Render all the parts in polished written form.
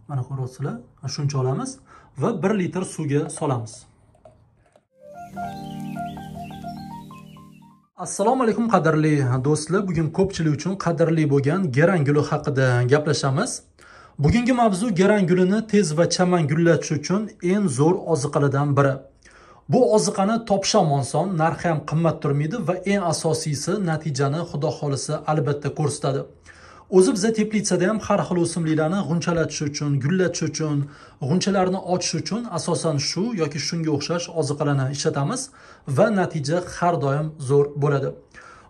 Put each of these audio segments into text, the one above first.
Mana ko'ryapsizlar, shuncha olamiz va 1 litr suvga solamiz. Assalomu alaykum qadrli do'stlar. Bugun ko'pchilik uchun qadrli bo'lgan geran guli haqida gaplashamiz. Bugungi mavzu geran gulini tez va chaman gullatish uchun eng zo'r oziqalardan biri. Bu oziqani topish ham oson, narxi ham qimmat turmaydi va eng asosiysi natijani xudo xolisa albatta ko'rsatadi. O'zi biz teplitsada ham har xil o'simliklarni g'unchalatish uchun, gullatish uchun, g'unchalarni ochish uchun asosan shu yoki shunga o'xshash oziqalarni ishlatamiz va natija har doim zo'r bo'ladi.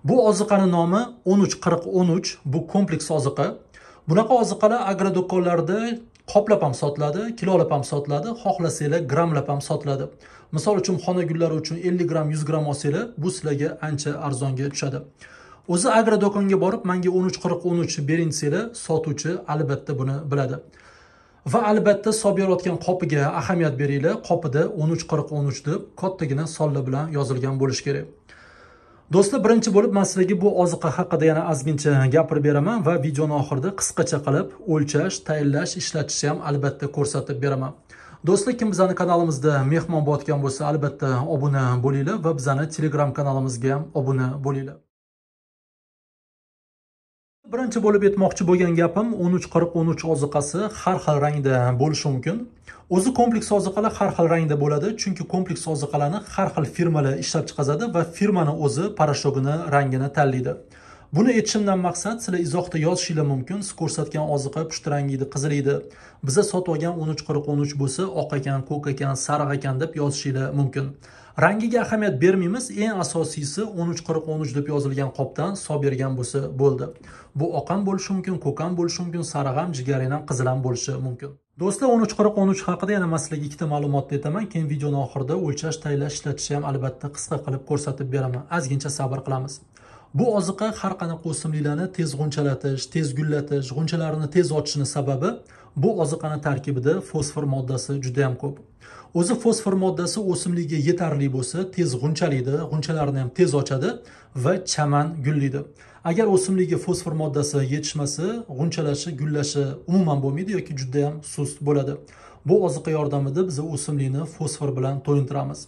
Bu oziqaning nomi 13-40-13, bu kompleks oziqa. Bunaqa oziqalar agrodo'konlarda qoplab ham sotiladi, kilolab ham sotiladi, xohlasanglar gramlab ham sotiladi. Misol uchun xona gullari uchun 50 gram, 100 gram olsanglar, bu sizlarga ancha arzonga tushadi. O'zi agrodo'konga borib, menga 13-40-13 bering desanglar, sotuvchi albatta buni biladi. Va albatta solib berayotgan qopiga ahamiyat beringlar. Qopida 13-40-13 deb kattagina sonlar bilan yozilgan bo'lishi kerak. Do'stlar, birinchi bo'lib men sizlarga bu oziqa haqida yana ozgincha gapirib beraman va videoning oxirida qisqacha qilib o'lchash, tayinlash, ishlatishni ham albatta ko'rsatib beraman. Do'stlar, kim bizning kanalimizda mehmon bo'layotgan bo'lsa, albatta obuna bo'linglar va bizning Telegram kanalimizga ham obuna bo'linglar. Birinchi bo'lib aytmoqchi bo'lgan gapim 13-40-13 oziqasi har xil rangda bo'lishi mumkin. O'zi kompleks oziqalar har xil rangda bo'ladi, chunki kompleks oziqalarni har xil firmalar ishlab chiqaradi va firmani o'zi parashogini rangini tanlaydi. Buni aytishimdan maqsad, sizlar izohda yozishinglar mumkin. Siz ko'rsatgan oziqa pushti rang edi, qizil edi. Biza sotib olgan 13-40-13 bo'lsa, oq ekan, ko'k ekan, sariq ekan deb yozishinglar mumkin. Rangiga ahamiyat bermaymiz, eng asosiysi 13-40-13 deb yozilgan qopdan solib bergan bo'lsa bo'ldi. Bu oq ham bo'lishi mumkin, ko'k ham bo'lishi mumkin, sariq ham, jigarrang ham, qizil ham bo'lishi mumkin. Do'stlar, 13-40-13 haqida yana men sizlarga ikkita ma'lumotni aytaman. Keyin videoning oxirida o'lchash, tayinlash, ishlatishni ham albatta qisqa qilib ko'rsatib beraman. Ozgincha sabr qilamiz. Bu oziqa har qanaqa o'simliklarni tez g'unchalatish, tez gullatish, g'unchalarini tez ochishning sababi bu oziqaning tarkibida fosfor moddasi juda ham ko'p. O'zi fosfor moddasi o'simlikka yetarli bo'lsa, tez g'unchalaydi, g'unchalarni ham tez ochadi va chaman gullaydi. Agar o'simlikka fosfor moddasi yetishmasa, g'unchalashi, gullashi umuman bo'lmaydi yoki juda ham sust bo'ladi. Bu oziqa yordamida biz o'simlikni fosfor bilan to'yintiramiz.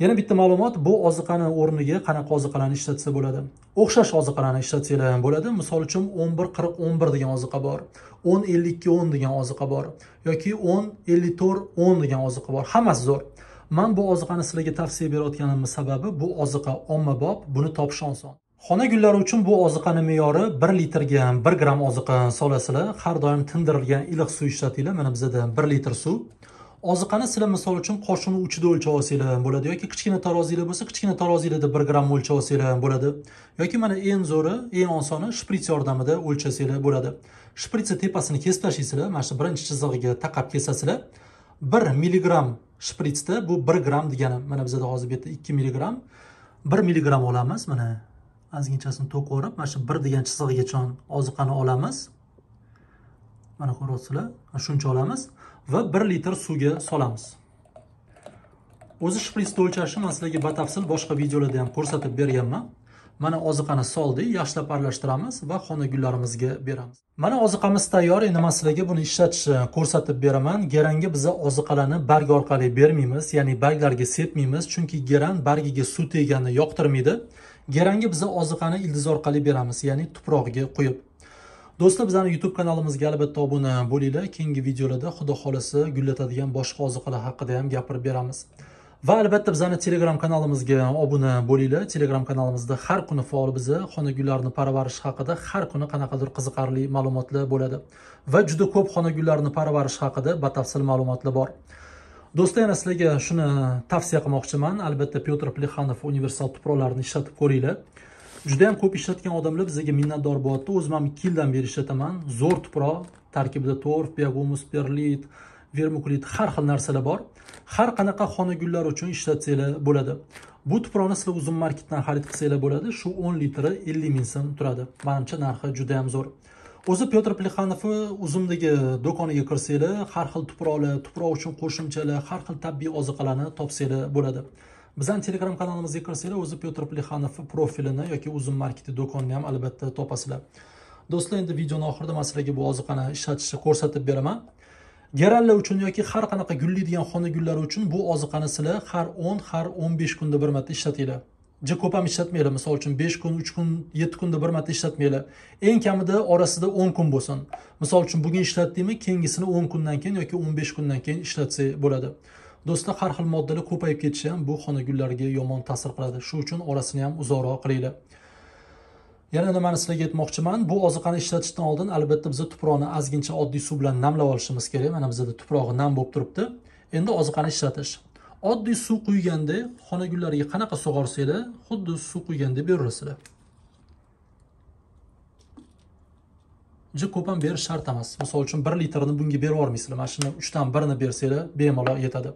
Yana bitta ma'lumot, bu oziqani o'rniga qanaqa oziqalarni ishlatsa bo'ladi? O'xshash oziqalarni ishlatsanglar ham bo'ladi. Misol uchun 11-40-11 degan oziqa bor, 10-52-10 degan oziqa bor yoki 10-54-10 degan oziqa bor. Hammasi zo'r. Men bu oziqani sizlarga tavsiya berayotganimning sababi, bu oziqa ommabop, buni topish oson. Xona gullari uchun bu oziqaning me'yori 1 litrga 1 gram oziqa solasizlar, har doim tindirilgan iliq suv ishlatinglar. Mana bizda 1 litr suv. Oziqani sizlar misol uchun qoshiqning uchida o'lchab olsanglar ham bo'ladi yoki kichkina tarozilar bo'lsa, kichkina tarozilarda 1 gram o'lchab olsanglar ham bo'ladi. Yoki mana eng zo'ri, eng osoni shprits yordamida o'lchasanglar bo'ladi. Shpritsning tepasini kesib tashlaysizlar, mana shu birinchi chizig'iga taqab kesasizlar. 1 milligram shpritsda bu 1 gram degani. Mana bizda hozir bu yerda 2 milligram, 1 milligram olamiz. Mana ozginchasini to'qib olib, mana shu 1 degan chizig'igacha oziqani olamiz. Mana ko'ryapsizlar, shuncha olamiz va 1 litr suvga solamiz. O'zi shpritsni o'lchashi men sizlarga batafsil boshqa videolarda ham ko'rsatib berganman. Mana oziqani soldik, yaxshilab aralashtiramiz va xona gullarimizga beramiz. Mana oziqamiz tayyor. Endi men sizlarga buni ishlatishni ko'rsatib beraman. Geranga biz oziqalarni barg orqali bermaymiz, ya'ni barglarga sepmaymiz, chunki geran bargiga suv tegganini yoqtirmaydi. Geranga biz oziqani ildiz orqali beramiz, ya'ni tuprog'iga qo'yib. Do'stlar, bizning YouTube kanalimizga albatta obuna bo'linglar. Keyingi videolarda xudo xolasa gullatadigan boshqa oziqalar haqida ham gapirib beramiz. Va albatta bizning Telegram kanalimizga obuna bo'linglar. Telegram kanalimizda har kuni faol biza xona gullarini parvarish haqida har kuni qanaqadir qiziqarli ma'lumotlar bo'ladi. Va juda ko'p xona gullarini parvarish haqida batafsil ma'lumotlar bor. Do'stlar, yana sizlarga shuni tavsiya qilmoqchiman. Albatta Pyotr Plexanov universal tuproqlarini ishlatib ko'ringlar. Juda ham ko'p ishlatgan odamlar bizga minnatdor bo'lyapti. O'zim ham 2 yildan beri ishlataman. Zo'r tuproq, tarkibida torf, biagumus, perlit, vermikulit, har xil narsalar bor. Har qanaqa xona gullar uchun ishlatsanglar bo'ladi. Bu tuproqni sizlar uzum marketdan xarid qilsanglar bo'ladi. Shu 10 litri 50 ming so'm turadi. Menimcha narxi juda ham zo'r. O'zi Pyotr Plexanov uzumdagi do'koniga kirsanglar, har xil tuproqlar, tuproq uchun qo'shimchalar, har xil tabiiy oziqalarni topsanglar bo'ladi. Bizning Telegram kanalimizga kirsanglar, o'zi Pyotr Plexanov profilini yoki uzum marketi do'konini ham albatta topasizlar. Do'stlar, endi videoning oxirida men sizlarga bu oziqani ishlatishni ko'rsatib beraman. Gerallar uchun yoki har qanaqa gullaydigan xona gullari uchun bu oziqani sizlar har 10, har 15 kunda bir marta ishlatinglar. Juda ko'p ham ishlatmaylar. Misol uchun 5 kun, 3 kun, 7 kunda bir marta ishlatmaylar. Eng kamida orasida 10 kun bo'lsin. Misol uchun bugun ishlatdingmi, keyingisini 10 kundan keyin yoki 15 kundan keyin ishlatsa bo'ladi. Do'stlar, har xil moddalar ko'payib ketishi ham bu xona gullariga yomon ta'sir qiladi. Shuning uchun orasini ham uzoqroq qilinglar. Yana nimani sizlarga aytmoqchiman, bu oziqani ishlatishdan oldin albatta biz tuproqni ozgincha oddiy suv bilan namlab olishimiz kerak. Mana bizda tuprog'i nam bo'lib turibdi. Endi oziqani ishlatish. Oddiy suv quyganda xona gullariga qanaqa sug'orsanglar, xuddi suv quyganda beraverasizlar. Juda ko'p ham berish shart emas. Misol uchun 1 litrni bunga berib yormaysizlar. Mana shuni 3 dan 1ni bersanglar bemalol yetadi.